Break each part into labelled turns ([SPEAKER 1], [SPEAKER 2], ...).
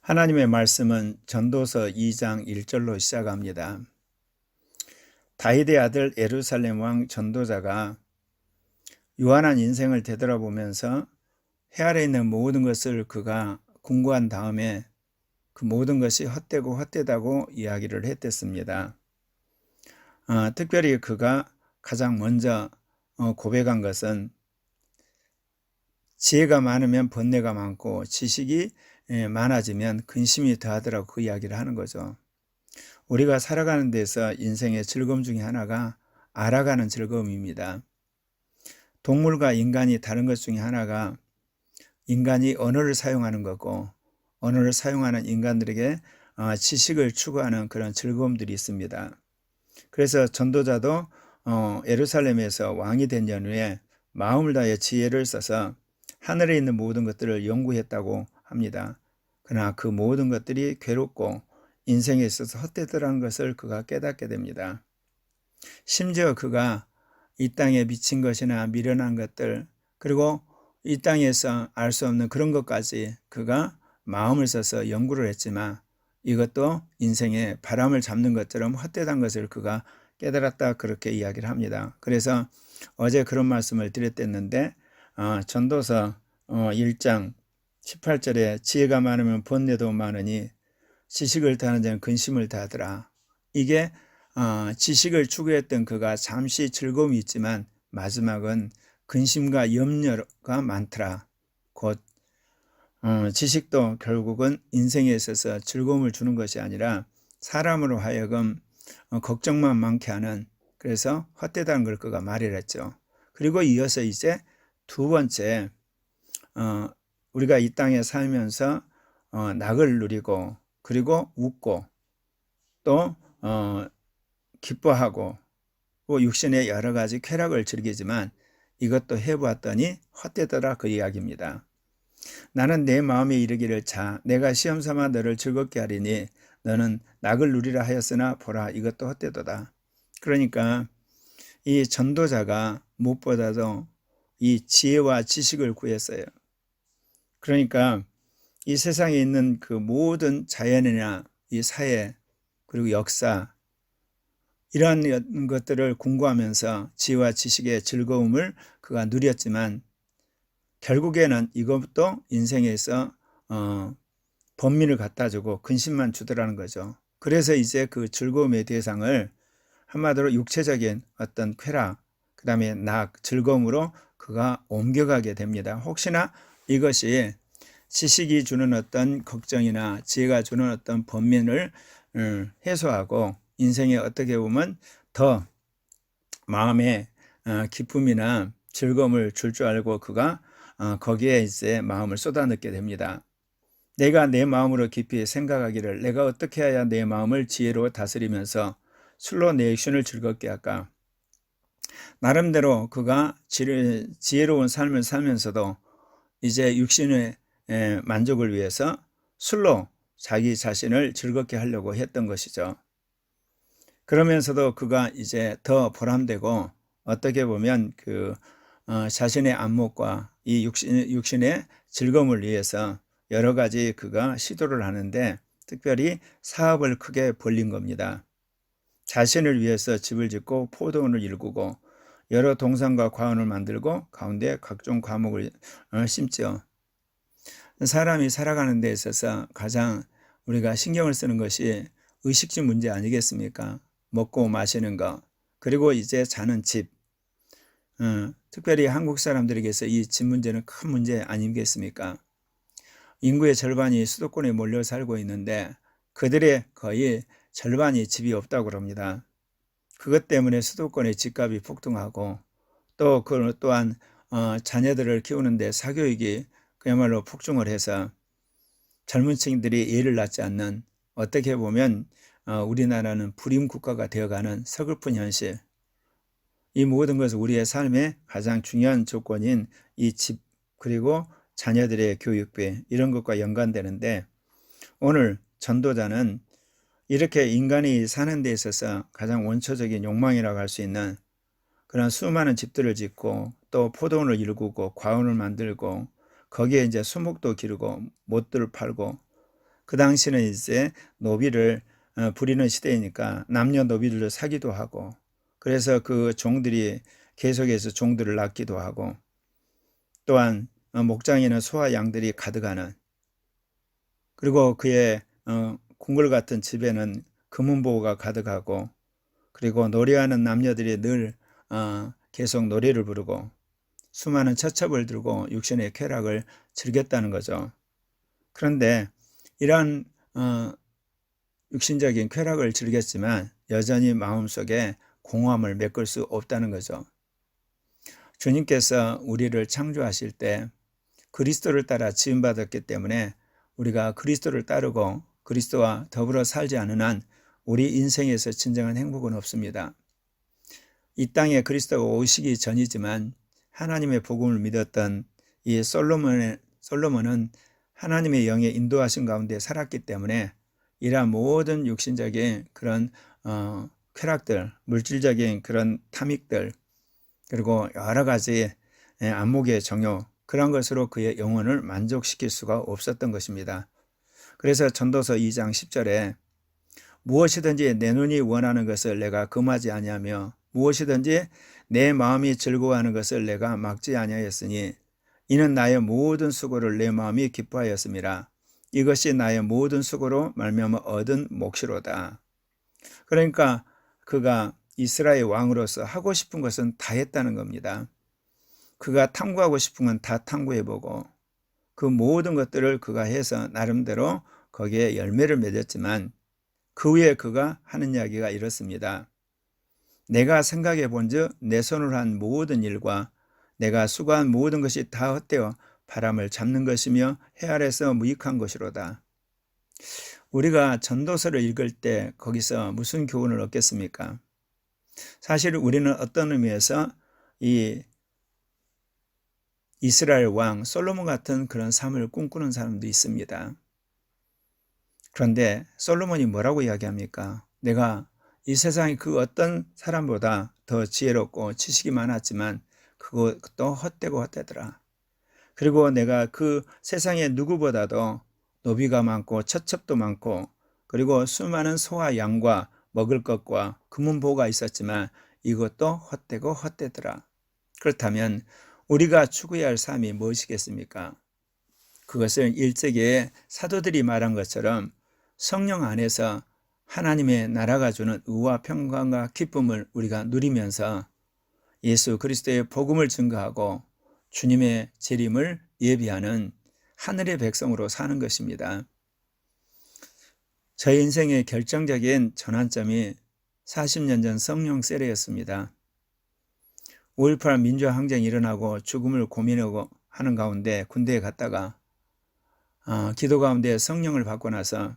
[SPEAKER 1] 하나님의 말씀은 전도서 2장 1절로 시작합니다. 다윗의 아들 예루살렘 왕 전도자가 유한한 인생을 되돌아보면서 해 아래 있는 모든 것을 그가 궁구한 다음에 그 모든 것이 헛되고 헛되다고 이야기를 했댔습니다. 특별히 그가 가장 먼저 고백한 것은 지혜가 많으면 번뇌가 많고 지식이 많아지면 근심이 더하더라고 그 이야기를 하는 거죠. 우리가 살아가는 데서 인생의 즐거움 중에 하나가 알아가는 즐거움입니다. 동물과 인간이 다른 것 중에 하나가 인간이 언어를 사용하는 거고, 언어를 사용하는 인간들에게 지식을 추구하는 그런 즐거움들이 있습니다. 그래서 전도자도 예루살렘에서 왕이 된 연후에 마음을 다해 지혜를 써서 하늘에 있는 모든 것들을 연구했다고 합니다. 그러나 그 모든 것들이 괴롭고 인생에 있어서 헛되더라는 것을 그가 깨닫게 됩니다. 심지어 그가 이 땅에 미친 것이나 미련한 것들, 그리고 이 땅에서 알 수 없는 그런 것까지 그가 마음을 써서 연구를 했지만 이것도 인생의 바람을 잡는 것처럼 헛되다는 것을 그가 깨달았다, 그렇게 이야기를 합니다. 그래서 어제 그런 말씀을 드렸댔는데 전도서 1장 18절에 지혜가 많으면 번뇌도 많으니 지식을 다하는 자는 근심을 다하더라. 이게 지식을 추구했던 그가 잠시 즐거움이 있지만 마지막은 근심과 염려가 많더라. 곧 지식도 결국은 인생에 있어서 즐거움을 주는 것이 아니라 사람으로 하여금 걱정만 많게 하는, 그래서 헛되다는 걸 그가 말을 했죠. 그리고 이어서 이제 두 번째, 우리가 이 땅에 살면서 낙을 누리고 그리고 웃고 또 기뻐하고 육신의 여러 가지 쾌락을 즐기지만 이것도 해보았더니 헛되더라, 그 이야기입니다. 나는 내 마음에 이르기를 자 내가 시험 삼아 너를 즐겁게 하리니 너는 낙을 누리라 하였으나 보라 이것도 헛되도다. 그러니까 이 전도자가 무엇보다도 이 지혜와 지식을 구했어요. 그러니까 이 세상에 있는 그 모든 자연이나 이 사회 그리고 역사, 이러한 것들을 공부하면서 지혜와 지식의 즐거움을 그가 누렸지만 결국에는 이것도 인생에서 번민을 갖다 주고 근심만 주더라는 거죠. 그래서 이제 그 즐거움의 대상을 한마디로 육체적인 어떤 쾌락, 그 다음에 즐거움으로 그가 옮겨가게 됩니다. 혹시나 이것이 지식이 주는 어떤 걱정이나 지혜가 주는 어떤 번민을 해소하고 인생에 어떻게 보면 더 마음에 기쁨이나 즐거움을 줄 알고 그가 거기에 이제 마음을 쏟아넣게 됩니다. 내가 내 마음으로 깊이 생각하기를 내가 어떻게 해야 내 마음을 지혜로 다스리면서 술로 내 육신을 즐겁게 할까? 나름대로 그가 지혜로운 삶을 살면서도 이제 육신의 만족을 위해서 술로 자기 자신을 즐겁게 하려고 했던 것이죠. 그러면서도 그가 이제 더 보람되고 어떻게 보면 그 자신의 안목과 이 육신의 즐거움을 위해서 여러 가지 그가 시도를 하는데 특별히 사업을 크게 벌린 겁니다. 자신을 위해서 집을 짓고 포도원을 일구고 여러 동산과 과원을 만들고 가운데 각종 과목을 심죠. 사람이 살아가는 데 있어서 가장 우리가 신경을 쓰는 것이 의식주 문제 아니겠습니까? 먹고 마시는 거, 그리고 이제 자는 집. 특별히 한국 사람들에게서 이 집 문제는 큰 문제 아니겠습니까? 인구의 절반이 수도권에 몰려 살고 있는데 그들의 거의 절반이 집이 없다고 합니다. 그것 때문에 수도권의 집값이 폭등하고 또 그 또한 자녀들을 키우는데 사교육이 그야말로 폭증을 해서 젊은 층들이 예를 낳지 않는, 어떻게 보면 우리나라는 불임 국가가 되어가는 서글픈 현실, 이 모든 것은 우리의 삶의 가장 중요한 조건인 이 집 그리고 자녀들의 교육비, 이런 것과 연관되는데 오늘 전도자는 이렇게 인간이 사는 데 있어서 가장 원초적인 욕망이라고 할 수 있는 그런 수많은 집들을 짓고 또 포도원을 일구고 과원을 만들고 거기에 이제 수목도 기르고 못들을 팔고 그 당시는 이제 노비를 부리는 시대이니까 남녀노비들도 사기도 하고, 그래서 그 종들이 계속해서 종들을 낳기도 하고, 또한 목장에는 소와 양들이 가득하는, 그리고 그의 궁궐 같은 집에는 금은보호가 가득하고, 그리고 노래하는 남녀들이 늘 계속 노래를 부르고 수많은 처첩을 들고 육신의 쾌락을 즐겼다는 거죠. 그런데 이러한 육신적인 쾌락을 즐겼지만 여전히 마음속에 공허함을 메꿀 수 없다는 거죠. 주님께서 우리를 창조하실 때 그리스도를 따라 지음받았기 때문에 우리가 그리스도를 따르고 그리스도와 더불어 살지 않은 한 우리 인생에서 진정한 행복은 없습니다. 이 땅에 그리스도가 오시기 전이지만 하나님의 복음을 믿었던 이 솔로몬은 하나님의 영의 인도하신 가운데 살았기 때문에 이러한 모든 육신적인 그런 쾌락들, 물질적인 그런 탐닉들, 그리고 여러 가지 안목의 정욕, 그런 것으로 그의 영혼을 만족시킬 수가 없었던 것입니다. 그래서 전도서 2장 10절에 무엇이든지 내 눈이 원하는 것을 내가 금하지 아니하며 무엇이든지 내 마음이 즐거워하는 것을 내가 막지 아니하였으니 이는 나의 모든 수고를 내 마음이 기뻐하였음이라. 이것이 나의 모든 수고로 말미암아 얻은 몫이로다. 그러니까 그가 이스라엘 왕으로서 하고 싶은 것은 다 했다는 겁니다. 그가 탐구하고 싶은 건 다 탐구해보고 그 모든 것들을 그가 해서 나름대로 거기에 열매를 맺었지만 그 후에 그가 하는 이야기가 이렇습니다. 내가 생각해 본즉 내 손으로 한 모든 일과 내가 수고한 모든 것이 다 헛되어 바람을 잡는 것이며 해 아래서 무익한 것이로다. 우리가 전도서를 읽을 때 거기서 무슨 교훈을 얻겠습니까? 사실 우리는 어떤 의미에서 이 이스라엘 왕 솔로몬 같은 그런 삶을 꿈꾸는 사람도 있습니다. 그런데 솔로몬이 뭐라고 이야기합니까? 내가 이 세상의 그 어떤 사람보다 더 지혜롭고 지식이 많았지만 그것도 헛되고 헛되더라. 그리고 내가 그 세상에 누구보다도 노비가 많고 처첩도 많고 그리고 수많은 소와 양과 먹을 것과 금은보가 있었지만 이것도 헛되고 헛되더라. 그렇다면 우리가 추구해야 할 삶이 무엇이겠습니까? 그것은 일제기에 사도들이 말한 것처럼 성령 안에서 하나님의 나라가 주는 의와 평강과 기쁨을 우리가 누리면서 예수 그리스도의 복음을 증거하고 주님의 재림을 예비하는 하늘의 백성으로 사는 것입니다. 저의 인생의 결정적인 전환점이 40년 전 성령 세례였습니다. 5.18 민주화 항쟁이 일어나고 죽음을 고민하고 하는 가운데 군대에 갔다가 기도 가운데 성령을 받고 나서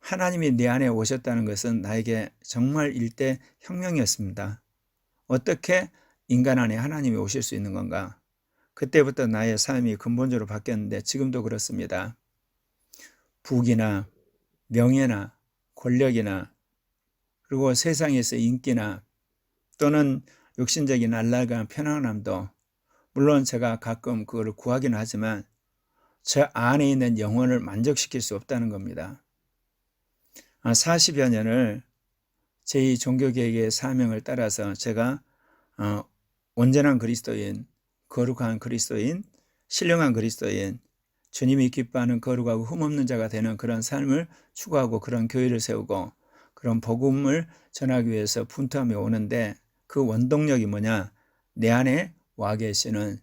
[SPEAKER 1] 하나님이 내 안에 오셨다는 것은 나에게 정말 일대 혁명이었습니다. 어떻게 인간 안에 하나님이 오실 수 있는 건가? 그때부터 나의 삶이 근본적으로 바뀌었는데 지금도 그렇습니다. 부귀나 명예나 권력이나 그리고 세상에서 인기나 또는 육신적인 안락한 편안함도 물론 제가 가끔 그걸 구하기는 하지만 저 안에 있는 영혼을 만족시킬 수 없다는 겁니다. 40여 년을 제2 종교개혁의 사명을 따라서 제가 온전한 그리스도인, 거룩한 그리스도인, 신령한 그리스도인, 주님이 기뻐하는 거룩하고 흠없는 자가 되는 그런 삶을 추구하고 그런 교회를 세우고 그런 복음을 전하기 위해서 분투하며 오는데 그 원동력이 뭐냐? 내 안에 와 계시는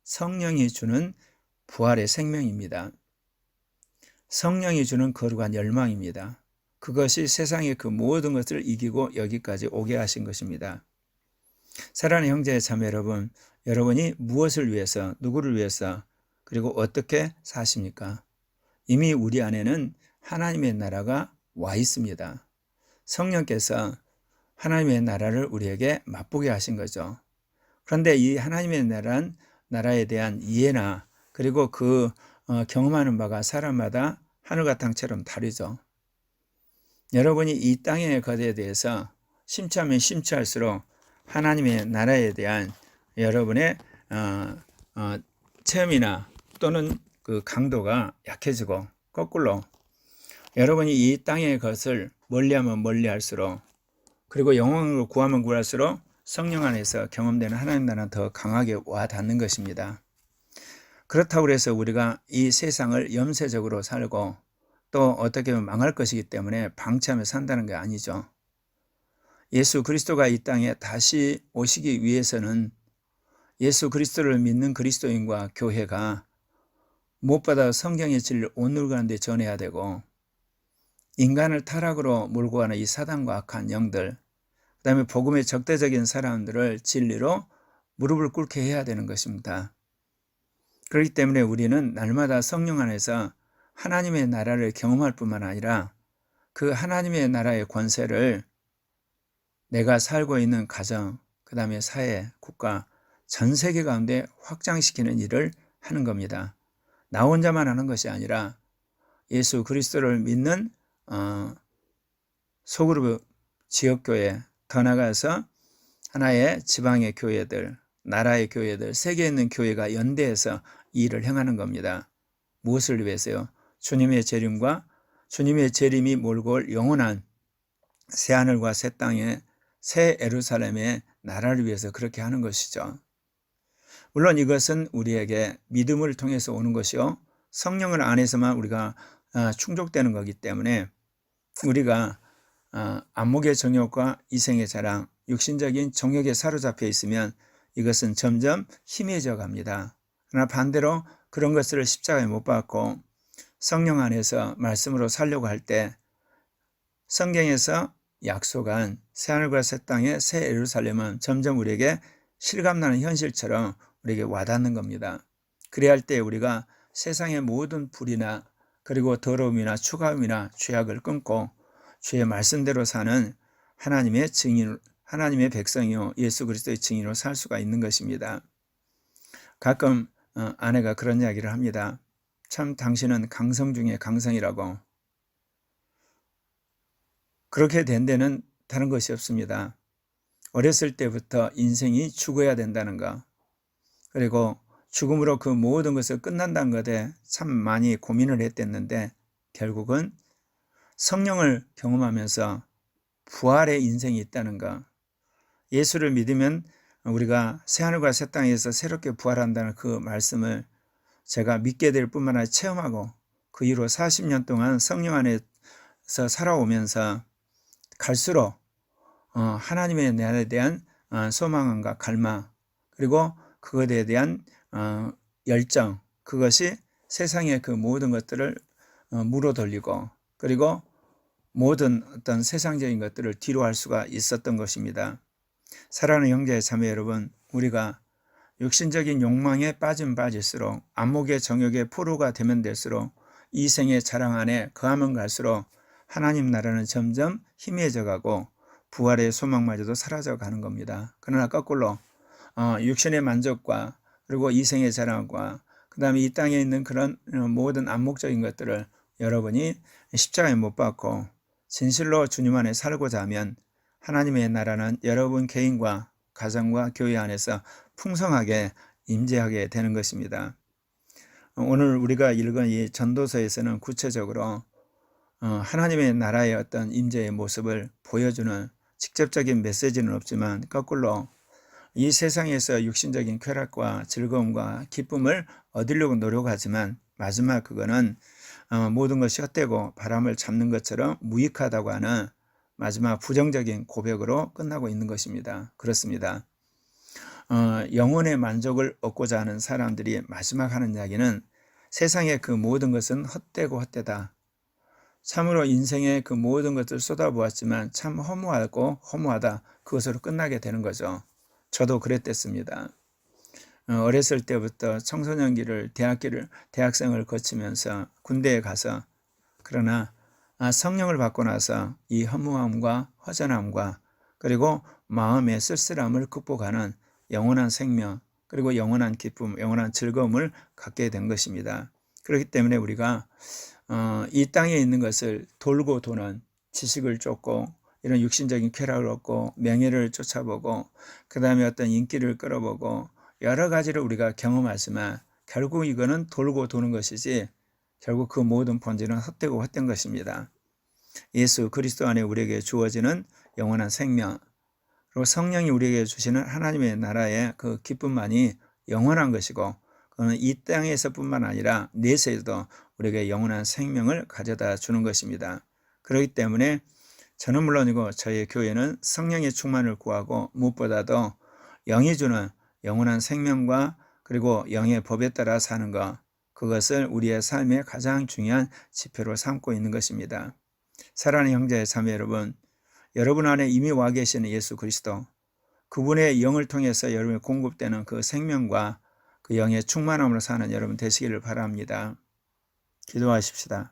[SPEAKER 1] 성령이 주는 부활의 생명입니다. 성령이 주는 거룩한 열망입니다. 그것이 세상의 그 모든 것을 이기고 여기까지 오게 하신 것입니다. 사랑하는 형제 자매 여러분, 여러분이 무엇을 위해서, 누구를 위해서, 그리고 어떻게 사십니까? 이미 우리 안에는 하나님의 나라가 와 있습니다. 성령께서 하나님의 나라를 우리에게 맛보게 하신 거죠. 그런데 이 하나님의 나라에 대한 이해나 그리고 그 경험하는 바가 사람마다 하늘과 땅처럼 다르죠. 여러분이 이 땅의 것에 대해서 심취하면 심취할수록 하나님의 나라에 대한 여러분의 체험이나 또는 그 강도가 약해지고 거꾸로 여러분이 이 땅의 것을 멀리하면 멀리할수록, 그리고 영혼으로 구하면 구할수록 성령 안에서 경험되는 하나님 나라는 더 강하게 와 닿는 것입니다. 그렇다고 해서 우리가 이 세상을 염세적으로 살고 또 어떻게 보면 망할 것이기 때문에 방치하며 산다는 게 아니죠. 예수 그리스도가 이 땅에 다시 오시기 위해서는 예수 그리스도를 믿는 그리스도인과 교회가 무엇보다 성경의 진리를 온누리 가는데 전해야 되고, 인간을 타락으로 몰고 가는 이 사단과 악한 영들, 그 다음에 복음의 적대적인 사람들을 진리로 무릎을 꿇게 해야 되는 것입니다. 그렇기 때문에 우리는 날마다 성령 안에서 하나님의 나라를 경험할 뿐만 아니라 그 하나님의 나라의 권세를 내가 살고 있는 가정, 그 다음에 사회, 국가, 전 세계 가운데 확장시키는 일을 하는 겁니다. 나 혼자만 하는 것이 아니라 예수 그리스도를 믿는 소그룹 지역교회, 더 나아가서 하나의 지방의 교회들, 나라의 교회들, 세계에 있는 교회가 연대해서 이 일을 행하는 겁니다. 무엇을 위해서요? 주님의 재림과 주님의 재림이 몰고 올 영원한 새하늘과 새 땅에 새 예루살렘의 나라를 위해서 그렇게 하는 것이죠. 물론 이것은 우리에게 믿음을 통해서 오는 것이요, 성령을 안에서만 우리가 충족되는 거기 때문에 우리가 안목의 정욕과 이생의 자랑, 육신적인 정욕에 사로잡혀 있으면 이것은 점점 희미해져 갑니다. 그러나 반대로 그런 것들을 십자가에 못 박고 성령 안에서 말씀으로 살려고 할 때 성경에서 약속한 새하늘과 새 땅의 새 예루살렘은 점점 우리에게 실감나는 현실처럼 우리에게 와닿는 겁니다. 그래야 할 때 우리가 세상의 모든 불이나 그리고 더러움이나 추가음이나 죄악을 끊고 주의 말씀대로 사는 하나님의 증인, 하나님의 백성이요 예수 그리스도의 증인으로 살 수가 있는 것입니다. 가끔 아내가 그런 이야기를 합니다. 참 당신은 강성 중에 강성이라고. 그렇게 된 데는 다른 것이 없습니다. 어렸을 때부터 인생이 죽어야 된다는 것, 그리고 죽음으로 그 모든 것을 끝난다는 것에 참 많이 고민을 했댔는데 결국은 성령을 경험하면서 부활의 인생이 있다는 것, 예수를 믿으면 우리가 새하늘과 새 땅에서 새롭게 부활한다는 그 말씀을 제가 믿게 될 뿐만 아니라 체험하고 그 이후로 40년 동안 성령 안에서 살아오면서 갈수록 하나님의 나라에 대한 소망과 갈망, 그리고 그것에 대한 열정, 그것이 세상의 그 모든 것들을 물어 돌리고, 그리고 모든 어떤 세상적인 것들을 뒤로 할 수가 있었던 것입니다. 사랑하는 형제 자매 여러분, 우리가 육신적인 욕망에 빠질수록, 안목의 정욕의 포로가 되면 될수록, 이생의 자랑 안에 거하면 갈수록 하나님 나라는 점점 희미해져 가고 부활의 소망마저도 사라져 가는 겁니다. 그러나 거꾸로 육신의 만족과 그리고 이생의 자랑과 그 다음에 이 땅에 있는 그런 모든 안목적인 것들을 여러분이 십자가에 못 박고 진실로 주님 안에 살고자 하면 하나님의 나라는 여러분 개인과 가정과 교회 안에서 풍성하게 임재하게 되는 것입니다. 오늘 우리가 읽은 이 전도서에서는 구체적으로 하나님의 나라의 어떤 임재의 모습을 보여주는 직접적인 메시지는 없지만 거꾸로 이 세상에서 육신적인 쾌락과 즐거움과 기쁨을 얻으려고 노력하지만 마지막 그거는 모든 것이 헛되고 바람을 잡는 것처럼 무익하다고 하는 마지막 부정적인 고백으로 끝나고 있는 것입니다. 그렇습니다. 영혼의 만족을 얻고자 하는 사람들이 마지막 하는 이야기는 세상의 그 모든 것은 헛되고 헛되다. 참으로 인생의 그 모든 것을 쏟아부었지만 참 허무하고 허무하다. 그것으로 끝나게 되는 거죠. 저도 그랬댔습니다. 어렸을 때부터 청소년기를 대학생을 거치면서 군대에 가서, 그러나 성령을 받고 나서 이 허무함과 허전함과 그리고 마음의 쓸쓸함을 극복하는 영원한 생명, 그리고 영원한 기쁨, 영원한 즐거움을 갖게 된 것입니다. 그렇기 때문에 우리가 이 땅에 있는 것을 돌고 도는 지식을 쫓고 이런 육신적인 쾌락을 얻고 명예를 쫓아보고 그 다음에 어떤 인기를 끌어보고 여러 가지를 우리가 경험하지만 결국 이거는 돌고 도는 것이지 결국 그 모든 본질은 헛되고 헛된 것입니다. 예수 그리스도 안에 우리에게 주어지는 영원한 생명, 그리고 성령이 우리에게 주시는 하나님의 나라의 그 기쁨만이 영원한 것이고, 그는 이 땅에서뿐만 아니라 내세에도 우리에게 영원한 생명을 가져다 주는 것입니다. 그렇기 때문에 저는 물론이고 저희 교회는 성령의 충만을 구하고, 무엇보다도 영이 주는 영원한 생명과 그리고 영의 법에 따라 사는 것, 그것을 우리의 삶의 가장 중요한 지표로 삼고 있는 것입니다. 사랑하는 형제 자매 여러분, 여러분 안에 이미 와 계시는 예수 그리스도, 그분의 영을 통해서 여러분이 공급되는 그 생명과 그 영의 충만함으로 사는 여러분 되시기를 바랍니다. 기도하십시다.